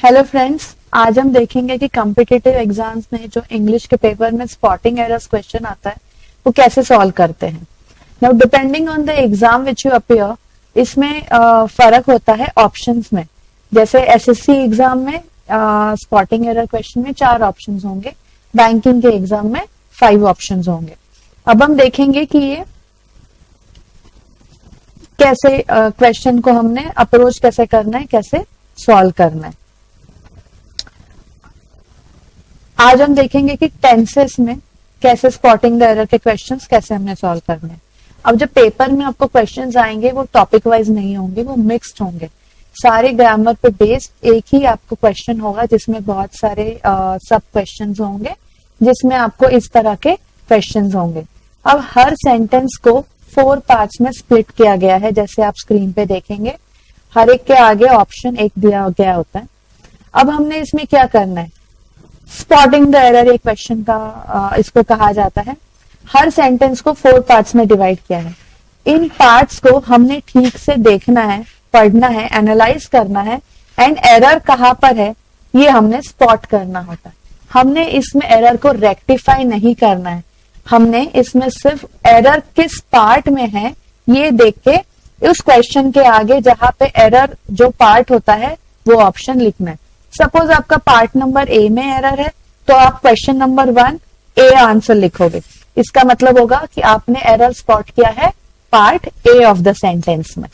Hello friends, आज हम देखेंगे कि कॉम्पिटिटिव एग्जाम्स में जो इंग्लिश के पेपर में स्पॉटिंग एरर्स क्वेश्चन आता है वो कैसे सॉल्व करते हैं। Now depending on the exam which you appear, इसमें फर्क होता है ऑप्शंस में। जैसे एसएससी एग्जाम में स्पॉटिंग एरर क्वेश्चन में 4 ऑप्शंस होंगे, बैंकिंग के एग्जाम में 5 ऑप्शंस होंगे। अब हम देखेंगे कि ये कैसे क्वेश्चन को हमने अप्रोच कैसे करना है, कैसे सॉल्व करना है। आज हम देखेंगे कि टेंसेस में कैसे स्पॉटिंग द एरर के क्वेश्चंस कैसे हमने सॉल्व करने हैं। अब जब पेपर में आपको क्वेश्चंस आएंगे वो टॉपिक वाइज नहीं होंगे, वो मिक्स्ड होंगे। सारे ग्रामर पे बेस्ड एक ही आपको क्वेश्चन होगा जिसमें बहुत सारे सब क्वेश्चंस होंगे, जिसमें आपको इस तरह के क्वेश्चंस होंगे। अब हर सेंटेंस को 4 पार्ट्स में स्प्लिट किया गया है, जैसे आप स्क्रीन पे देखेंगे। हर एक के आगे ऑप्शन एक दिया गया होता है। अब हमने इसमें क्या करना है, स्पॉटिंग द एरर एक क्वेश्चन का इसको कहा जाता है। हर सेंटेंस को 4 पार्ट्स में डिवाइड किया है। इन पार्ट्स को हमने ठीक से देखना है, पढ़ना है, एनालाइज करना है एंड एरर कहाँ पर है ये हमने स्पॉट करना होता है। हमने इसमें एरर को रेक्टिफाई नहीं करना है, हमने इसमें सिर्फ एरर किस पार्ट में है ये देख के उस क्वेश्चन के आगे जहां पे एरर जो पार्ट होता है वो ऑप्शन लिखना है। सपोज आपका पार्ट नंबर ए में एरर है तो आप क्वेश्चन नंबर 1 ए आंसर लिखोगे। इसका मतलब होगा कि आपने एरर स्पॉट किया है part A of the sentence में।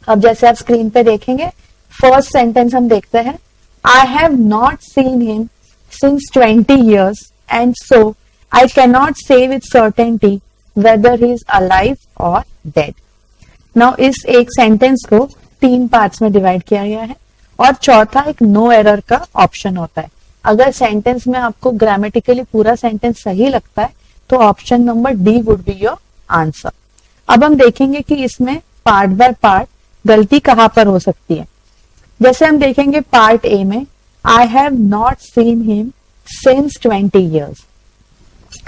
अब जैसे आप स्क्रीन पे देखेंगे, फर्स्ट सेंटेंस हम देखते हैं, I have not seen him since 20 years and so I can not say with certainty whether he is alive और डेड। नाउ इस एक सेंटेंस को 3 पार्ट्स में डिवाइड किया गया है और चौथा एक नो एरर का ऑप्शन होता है। अगर सेंटेंस में आपको ग्रामेटिकली पूरा सेंटेंस सही लगता है तो option number D would be your answer. अब हम देखेंगे कि इसमें पार्ट बाय पार्ट गलती कहां पर हो सकती है। जैसे हम देखेंगे पार्ट ए में, आई have not seen him since 20 years।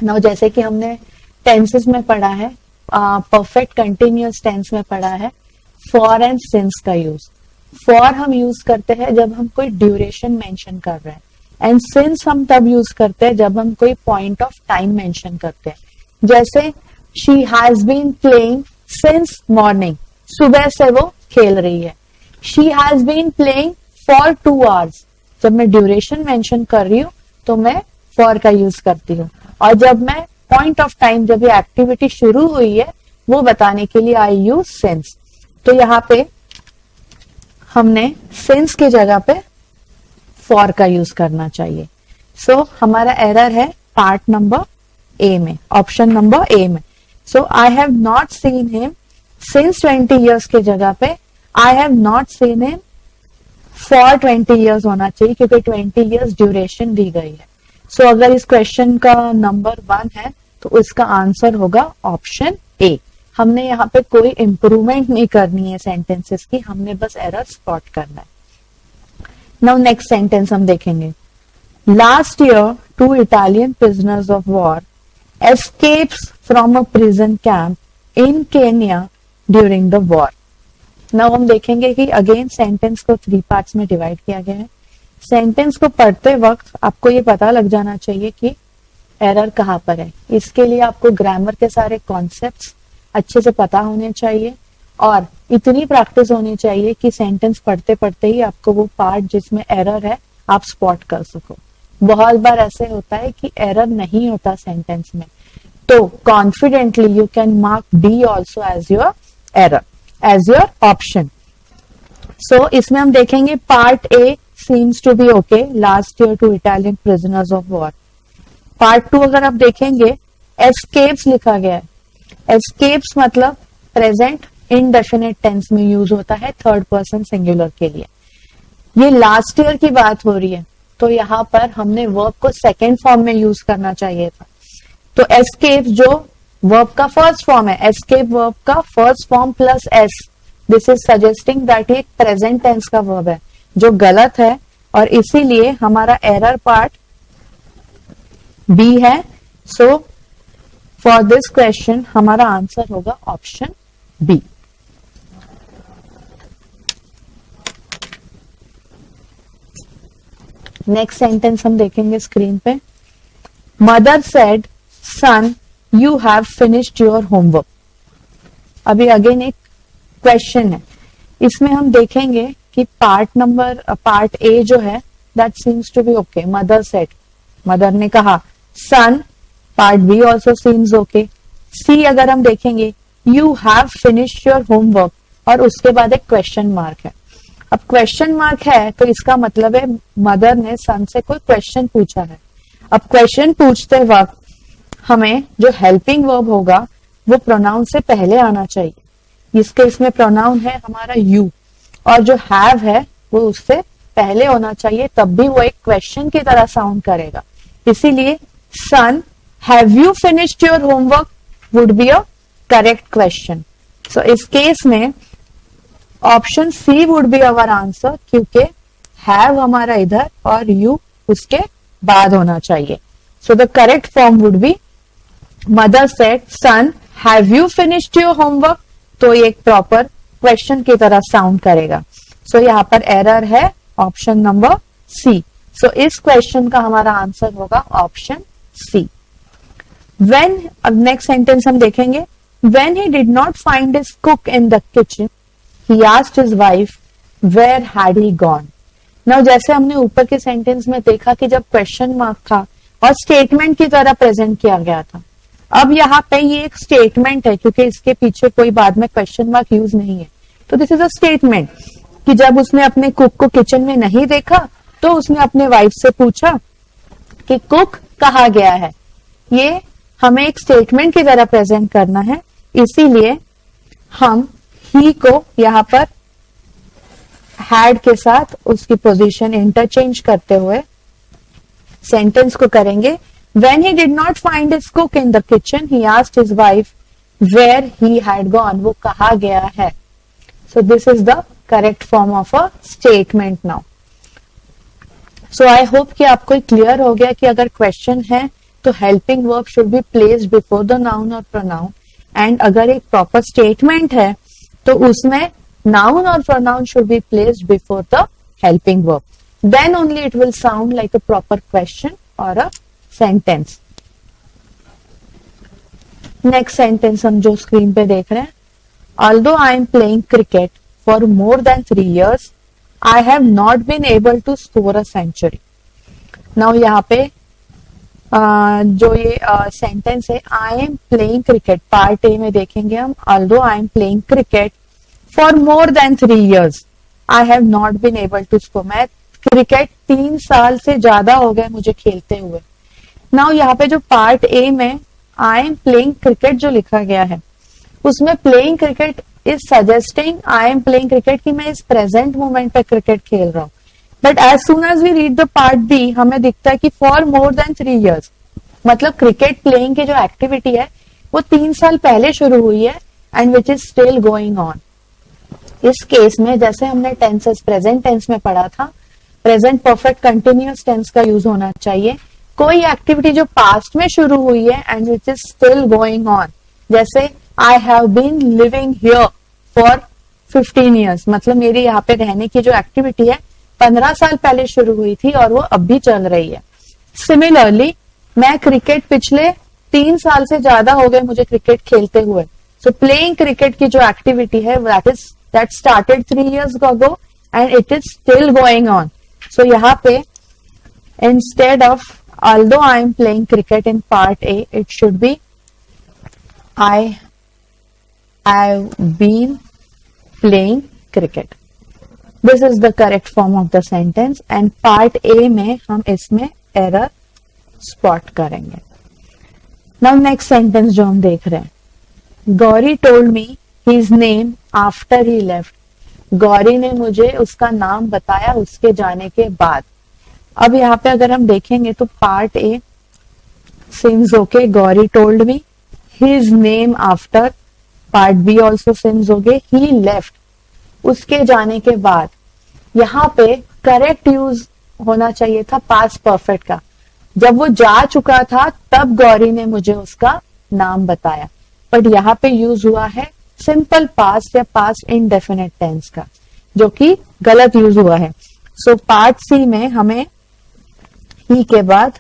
Now जैसे कि हमने टेंसेस में पढ़ा है, परफेक्ट कंटिन्यूअस टेंस में पढ़ा है फॉर एंड सिंस का यूज। फॉर हम यूज करते हैं जब हम कोई ड्यूरेशन मेंशन कर रहे हैं, एंड सिंस हम तब यूज करते हैं जब हम कोई पॉइंट ऑफ टाइम मेंशन करते हैं। जैसे she has been playing since morning, सुबह से वो खेल रही है। She has been playing for 2 hours, जब मैं ड्यूरेशन मेंशन कर रही हूं तो मैं फॉर का यूज करती हूँ। और जब मैं पॉइंट ऑफ टाइम, जब ये एक्टिविटी शुरू हुई है वो बताने के लिए आई यूज सिंस। तो यहाँ पे हमने सिंस की जगह पे फॉर का यूज करना चाहिए। सो हमारा एरर है पार्ट नंबर ए में, ऑप्शन नंबर ए में। So I have not seen him since 20 years के जगह पे I have not seen him for 20 years होना चाहिए, क्योंकि 20 years ड्यूरेशन दी गई है। सो अगर इस क्वेश्चन का नंबर 1 है तो इसका आंसर होगा ऑप्शन ए। हमने यहाँ पे कोई इंप्रूवमेंट नहीं करनी है सेंटेंसेस की, हमने बस एरर स्पॉट करना है। नाउ नेक्स्ट सेंटेंस हम देखेंगे, last year 2 Italian prisoners of war escapes from a prison camp in Kenya during the war। Now हम देखेंगे कि अगेन सेंटेंस को 3 पार्ट्स में डिवाइड किया गया है। सेंटेंस को पढ़ते वक्त आपको ये पता लग जाना चाहिए कि एरर कहाँ पर है। इसके लिए आपको ग्रामर के सारे कॉन्सेप्ट्स अच्छे से पता होने चाहिए और इतनी प्रैक्टिस होनी चाहिए कि सेंटेंस पढ़ते पढ़ते ही आपको वो पार्ट जिसमें एरर है आप स्पॉट कर सको। बहुत बार ऐसे होता है कि एरर नहीं होता सेंटेंस में, तो confidently you can mark D also as your error, as your option. So इसमें हम देखेंगे part A seems to be okay, last year 2 Italian prisoners of war। Part 2 अगर आप देखेंगे, एस्केप्स लिखा गया है। एस्केप्स मतलब प्रेजेंट इंडेफिनिट टेंस में यूज होता है, 3rd person सिंगुलर के लिए। ये लास्ट ईयर की बात हो रही है तो यहाँ पर हमने वर्ब को 2nd फॉर्म में यूज करना चाहिए था। तो एस्केप जो वर्ब का 1st फॉर्म है, एस्केप वर्ब का 1st form plus S, this is suggesting that ये प्रेजेंट टेंस का वर्ब है, जो गलत है और इसीलिए हमारा एरर पार्ट बी है। सो फॉर दिस क्वेश्चन हमारा आंसर होगा ऑप्शन बी। नेक्स्ट सेंटेंस हम देखेंगे स्क्रीन पे। Mother said son you have finished your homework. अभी अगेन एक क्वेश्चन है, इसमें हम देखेंगे कि पार्ट ए जो है that seems to be okay, mother said, mother ने कहा। Son, part B also seems okay. See अगर हम देखेंगे you have finished your homework और उसके बाद एक क्वेश्चन मार्क है। अब क्वेश्चन मार्क है तो इसका मतलब है मदर ने सन से कोई क्वेश्चन पूछा है। अब क्वेश्चन पूछते वक्त हमें जो हेल्पिंग वर्ब होगा वो प्रोनाउन से पहले आना चाहिए। इस केस में प्रोनाउन है हमारा यू और जो हैव है वो उससे पहले होना चाहिए, तब भी वो एक क्वेश्चन की तरह साउंड करेगा। इसीलिए son have you finished your homework would be a correct question. So इस केस में option C would be our answer, क्योंकि हैव हमारा इधर और यू उसके बाद होना चाहिए। So the correct form would be mother said son have you finished your homework, तो ये एक प्रॉपर क्वेश्चन की तरह साउंड करेगा। सो यहाँ पर एरर है ऑप्शन नंबर सी। सो इस क्वेश्चन का हमारा आंसर होगा ऑप्शन सी। व्हेन, अब नेक्स्ट सेंटेंस हम देखेंगे। When he did not find his cook in the kitchen he asked his wife where had he gone. Now जैसे हमने ऊपर के सेंटेंस में देखा कि जब क्वेश्चन मार्क था और स्टेटमेंट की तरह प्रेजेंट किया गया था, अब यहाँ पे ये एक स्टेटमेंट है क्योंकि इसके पीछे कोई बाद में क्वेश्चन मार्क यूज नहीं है। तो दिस इज अ स्टेटमेंट कि जब उसने अपने कुक को किचन में नहीं देखा तो उसने अपने वाइफ से पूछा कि कुक कहाँ गया है। ये हमें एक स्टेटमेंट की तरह प्रेजेंट करना है, इसीलिए हम ही को यहाँ पर हैड के साथ उसकी पोजीशन इंटरचेंज करते हुए सेंटेंस को करेंगे। When he did not find his cook in the kitchen, he asked his wife where he had gone. वो कहा गया है। So this is the correct form of a statement now. So I hope कि आपको clear हो गया कि अगर क्वेश्चन है तो helping verb should be placed before the noun और प्रोनाउन, एंड अगर एक प्रॉपर स्टेटमेंट है तो उसमें नाउन और pronoun should be placed before the helping verb. Then only it will sound like a proper question or a sentence. Next sentence हम जो screen पे देख रहे हैं, although I am playing cricket for more than 3 years, I have not been able to score a century. Now यहाँ पे जो ये सेंटेंस है I am playing cricket, part A में देखेंगे हम, although I am playing cricket for more than 3 years, I have not been able to score. मैं cricket 3 साल से ज्यादा हो गए मुझे खेलते हुए. नाउ यहाँ पे जो पार्ट ए में आई एम प्लेइंग क्रिकेट जो लिखा गया है, उसमें playing cricket is suggesting I am playing cricket कि मैं इस प्रेजेंट मोमेंट पे क्रिकेट खेल रहा हूँ. But as soon as we read the part B हमें दिखता है कि फॉर मोर देन 3 years, मतलब क्रिकेट प्लेइंग की जो एक्टिविटी है वो 3 साल पहले शुरू हुई है and which is still going on. इस केस में जैसे हमने टेंसेस प्रेजेंट टेंस में पढ़ा था, प्रेजेंट परफेक्ट कंटिन्यूअस टेंस का यूज होना चाहिए. कोई एक्टिविटी जो पास्ट में शुरू हुई है and which is still going on, जैसे I have been living here for 15 years, मतलब मेरी यहाँ पे रहने की जो एक्टिविटी है 15 साल पहले शुरू हुई थी और वो अब भी चल रही है. सिमिलरली मैं क्रिकेट पिछले 3 साल से ज्यादा हो गए मुझे क्रिकेट खेलते हुए. सो प्लेइंग क्रिकेट की जो एक्टिविटी है that started 3 years ago and it is still going on. So यहाँ पे instead of although I am playing cricket in part A, it should be I have been playing cricket. This is the correct form of the sentence and part A में हम इसमें error spot करेंगे. Now next sentence जो हम देख रहे हैं, Gauri told me his name after he left. Gauri ने मुझे उसका नाम बताया उसके जाने के बाद. अब यहाँ पे अगर हम देखेंगे तो part A seems okay, Gauri told me, his name after, part B also seems okay, he left, उसके जाने के बाद. यहाँ पे करेक्ट यूज होना चाहिए था पास्ट परफेक्ट का. जब वो जा चुका था तब गौरी ने मुझे उसका नाम बताया, बट यहाँ पे यूज हुआ है सिंपल पास्ट या पास्ट इनडेफिनेट टेंस का, जो कि गलत यूज हुआ है. सो पार्ट सी में हमें ही के बाद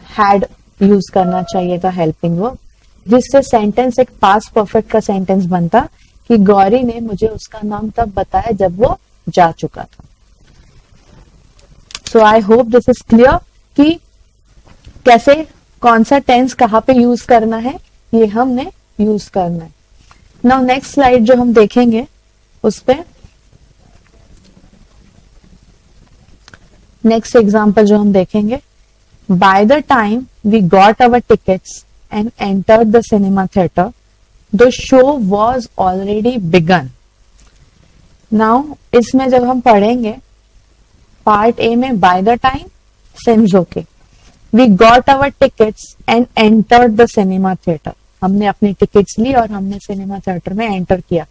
हैड यूज करना चाहिए था हेल्पिंग वर्ब, जिससे सेंटेंस एक पास्ट परफेक्ट का सेंटेंस बनता कि गौरी ने मुझे उसका नाम तब बताया जब वो जा चुका था। So I hope this is clear कि कैसे कौन सा टेंस कहाँ पे यूज करना है, ये हमने यूज करना है। नाउ नेक्स्ट स्लाइड जो हम देखेंगे उस पे नेक्स्ट एग्जांपल जो हम देखेंगे, by the time we got our tickets and entered the cinema theatre the show was already begun. Now इसमें जब हम पढ़ेंगे पार्ट ए में by the time seems okay, we got our tickets and entered the cinema theatre, हमने अपनी tickets ली और हमने सिनेमा थिएटर में एंटर किया।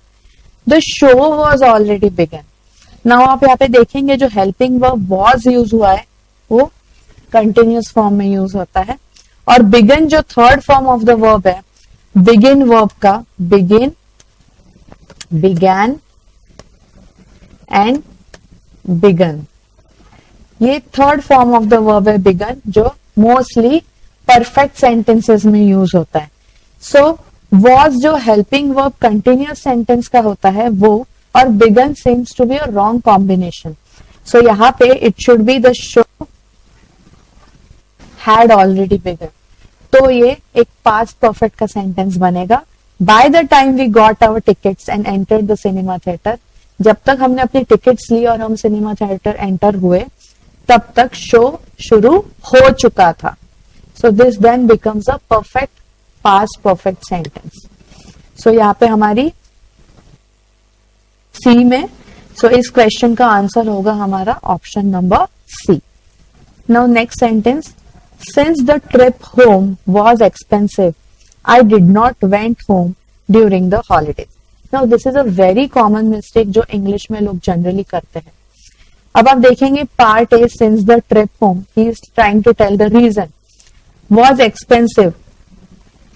The show was already begun. Now आप यहाँ पे देखेंगे जो हेल्पिंग वर्ब वॉज यूज हुआ है वो कंटिन्यूअस फॉर्म में यूज होता है, और बिगिन जो third form of the verb है, बिगिन वर्ब का बिगिन, बिगैन एंड बिगन, ये third form of the verb है बिगन, जो मोस्टली परफेक्ट सेंटेंसेस में यूज होता है। सो वॉज जो हेल्पिंग वर्ब कंटिन्यूअस सेंटेंस का होता है वो, और begun seems to be a wrong combination. So यहाँ पे it should be the show had already begun, तो ये एक पास्ट परफेक्ट का सेंटेंस बनेगा। By the time we got our tickets and entered the cinema theatre, जब तक हमने अपनी टिकट्स ली और हम सिनेमा थिएटर एंटर हुए तब तक शो शुरू हो चुका था। So this then becomes a perfect past perfect sentence. So यहाँ पे हमारी सी में, सो इस क्वेश्चन का आंसर होगा हमारा option number C. Now next sentence, since the trip home was expensive I did not went home during the holidays. Now this is a very common mistake जो English में लोग जनरली करते हैं। अब आप देखेंगे part A, since the trip home, he is trying to tell the reason. Was expensive,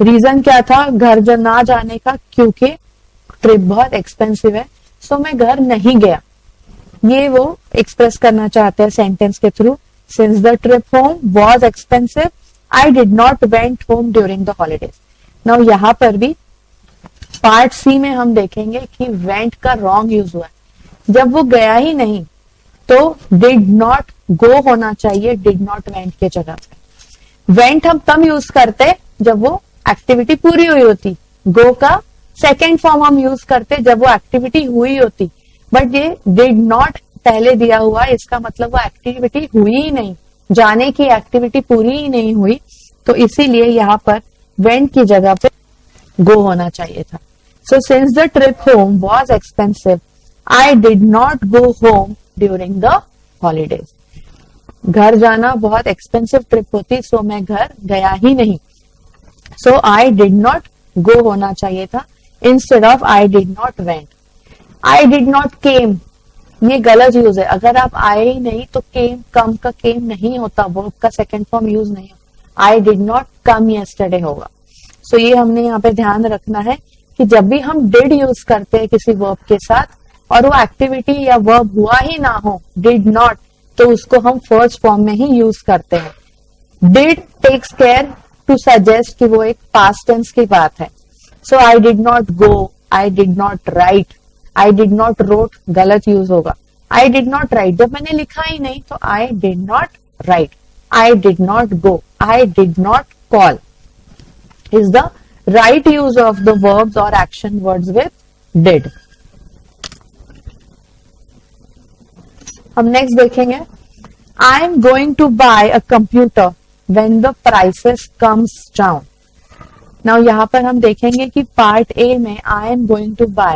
reason क्या था घर ना जाने का, क्योंकि ट्रिप बहुत एक्सपेंसिव है, सो मैं घर नहीं गया। ये वो एक्सप्रेस करना चाहते हैं सेंटेंस के through. Since the trip home was expensive I did not went home during the holidays. Now यहाँ पर भी पार्ट सी में हम देखेंगे कि वेंट का रॉन्ग यूज हुआ है। जब वो गया ही नहीं तो डिड नॉट गो होना चाहिए, डिड नॉट वेंट के जगह पे। वेंट हम तब यूज करते जब वो एक्टिविटी पूरी हुई होती, गो का सेकेंड फॉर्म हम यूज करते जब वो एक्टिविटी हुई होती, बट ये डिड नॉट पहले दिया हुआ, इसका मतलब वो एक्टिविटी हुई ही नहीं, जाने की एक्टिविटी पूरी ही नहीं हुई, तो इसीलिए यहाँ पर वेंट की जगह पे गो होना चाहिए था। So since the trip home was expensive I did not go home during the holidays. घर जाना बहुत एक्सपेंसिव ट्रिप होती, सो मैं घर गया ही नहीं। सो आई डिड नॉट गो होना चाहिए था instead of I did not went. I did not केम, ये गलत यूज है। अगर आप आए ही नहीं तो केम, कम का केम नहीं होता, वर्ब का सेकंड फॉर्म यूज नहीं होता। आई डिड नॉट कम यस्टरडे होगा। सो ये हमने यहाँ पे ध्यान रखना है कि जब भी हम डिड यूज करते हैं किसी वर्ब के साथ और वो एक्टिविटी या वर्ब हुआ ही ना हो, डिड नॉट, तो उसको हम फर्स्ट फॉर्म में ही यूज करते हैं। Did takes care to suggest कि वो एक पास्ट टेंस की बात है। So I did not go, I did not write, I did not wrote गलत यूज होगा। आई डिड नॉट राइट, जब मैंने लिखा ही नहीं तो आई did not write. I did not go, I did not call is the right use of the verbs or action words with did. हम next देखेंगे, I am going to buy a computer when the prices comes down. Now यहाँ पर हम देखेंगे कि part A में I am going to buy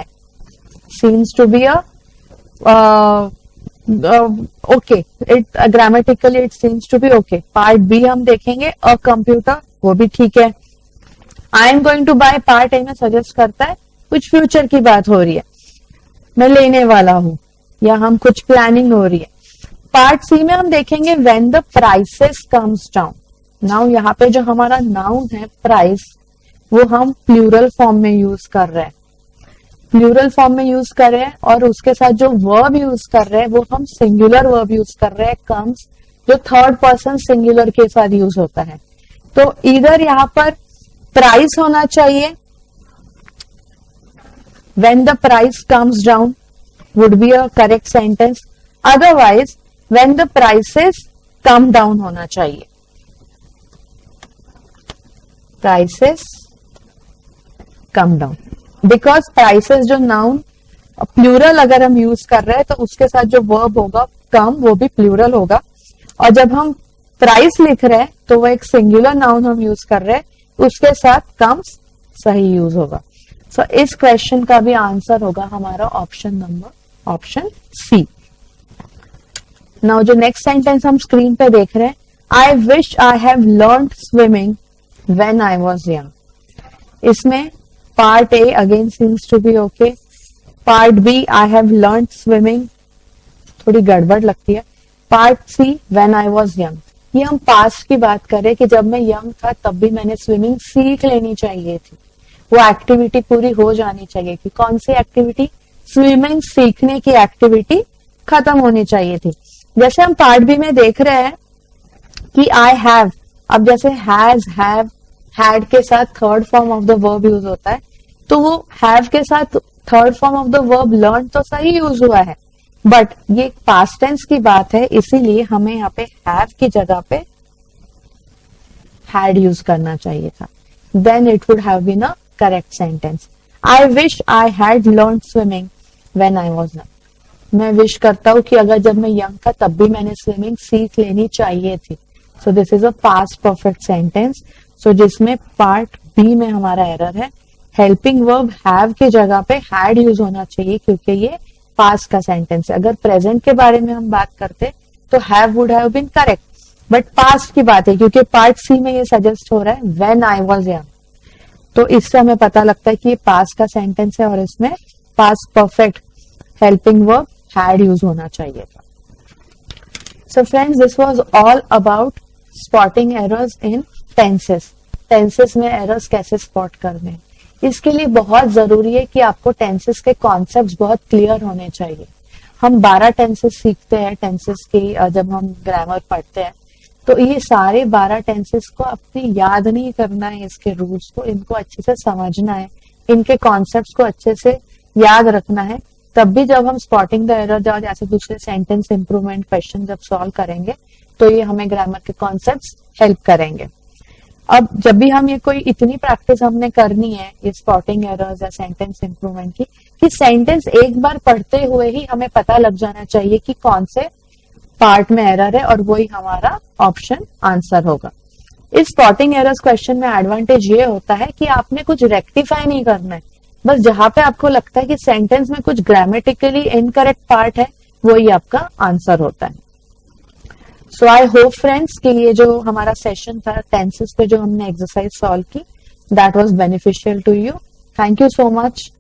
seems to be a okay, it grammatically it seems to be okay. Part B हम देखेंगे a computer, वो भी ठीक है। I am going to buy part A में सजेस्ट करता है कुछ फ्यूचर की बात हो रही है, मैं लेने वाला हूं, या हम कुछ प्लानिंग हो रही है। पार्ट सी में हम देखेंगे when the prices comes down. Now यहाँ पे जो हमारा नाउन है प्राइस, वो हम प्लूरल फॉर्म में यूज कर रहे हैं, प्लूरल फॉर्म में यूज कर रहे हैं, और उसके साथ जो वर्ब यूज कर रहे हैं वो हम सिंगुलर वर्ब यूज कर रहे हैं, कम्स जो थर्ड पर्सन सिंगुलर के साथ यूज होता है। तो इधर यहां पर प्राइस होना चाहिए, when the price comes down would be a correct sentence, otherwise when the prices come down होना चाहिए, prices come down, because prices जो noun प्लूरल अगर हम यूज कर रहे हैं तो उसके साथ जो वर्ब होगा कम वो भी प्लूरल होगा, और जब हम प्राइस लिख रहे हैं तो वो एक सिंगुलर नाउन हम यूज कर रहे हैं उसके साथ कम्स सही यूज होगा। सो इस क्वेश्चन का भी आंसर होगा हमारा ऑप्शन सी। नाउ जो नेक्स्ट सेंटेंस हम स्क्रीन पे देख रहे हैं, I wish I have learned swimming when I was young, इसमें part A again seems to be okay, part B I have learned swimming थोड़ी गड़बड़ लगती है, part C when I was young, ये हम पास्ट की बात करें कि जब मैं यंग था तब भी मैंने स्विमिंग सीख लेनी चाहिए थी, वो एक्टिविटी पूरी हो जानी चाहिए कि कौन सी एक्टिविटी, स्विमिंग सीखने की एक्टिविटी खत्म होनी चाहिए थी। जैसे हम पार्ट बी में देख रहे हैं कि आई हैव, अब जैसे हैज, हैव, हैड के साथ third form of the verb use होता है, तो वो हैव के साथ third form of the verb learn तो सही यूज हुआ है, बट ये पास्ट टेंस की बात है, इसीलिए हमें यहाँ पे हैव की जगह पे हैड यूज करना चाहिए था, then it would have been a correct sentence. I wish I had learn swimming when I was young, मैं विश करता हूं कि अगर जब मैं यंग था तब भी मैंने स्विमिंग सीख लेनी चाहिए थी। So this is a past perfect sentence. So जिसमें पार्ट बी में हमारा एरर है, हेल्पिंग वर्ब हैव की जगह पे हैड यूज होना चाहिए क्योंकि ये पास्ट का सेंटेंस है। अगर प्रेजेंट के बारे में हम बात करते तो have would have been correct, but past की बात है क्योंकि पार्ट सी में ये सजेस्ट हो रहा है व्हेन आई वाज यंग, तो इससे हमें पता लगता है कि ये पास्ट का सेंटेंस है और इसमें past perfect helping verb had use होना चाहिए था। So friends, this was all about spotting errors in tenses. Tenses में एरर्स कैसे स्पॉट करने हैं, इसके लिए बहुत जरूरी है कि आपको टेंसेस के कॉन्सेप्ट्स बहुत क्लियर होने चाहिए। हम 12 टेंसेस सीखते हैं टेंसेस की, जब हम ग्रामर पढ़ते हैं तो ये सारे 12 टेंसेस को अपनी याद नहीं करना है, इसके रूल्स को, इनको अच्छे से समझना है, इनके कॉन्सेप्ट्स को अच्छे से याद रखना है, तब भी जब हम स्पॉटिंग द एरर जैसे दूसरे सेंटेंस इंप्रूवमेंट क्वेश्चन जब सॉल्व करेंगे तो ये हमें ग्रामर के कॉन्सेप्ट्स हेल्प करेंगे। अब जब भी हम ये कोई इतनी प्रैक्टिस हमने करनी है ये स्पॉटिंग एरर्स या सेंटेंस इंप्रूवमेंट की, कि सेंटेंस एक बार पढ़ते हुए ही हमें पता लग जाना चाहिए कि कौन से पार्ट में एरर है और वही हमारा ऑप्शन आंसर होगा। इस स्पॉटिंग एरर्स क्वेश्चन में एडवांटेज ये होता है कि आपने कुछ रेक्टिफाई नहीं करना है, बस जहां पे आपको लगता है कि सेंटेंस में कुछ ग्रामेटिकली इनकरेक्ट पार्ट है वही आपका आंसर होता है। सो आई होप फ्रेंड्स कि ये जो हमारा सेशन था टेंसेस पे जो हमने एक्सरसाइज सॉल्व की, that was beneficial to you. Thank you so much.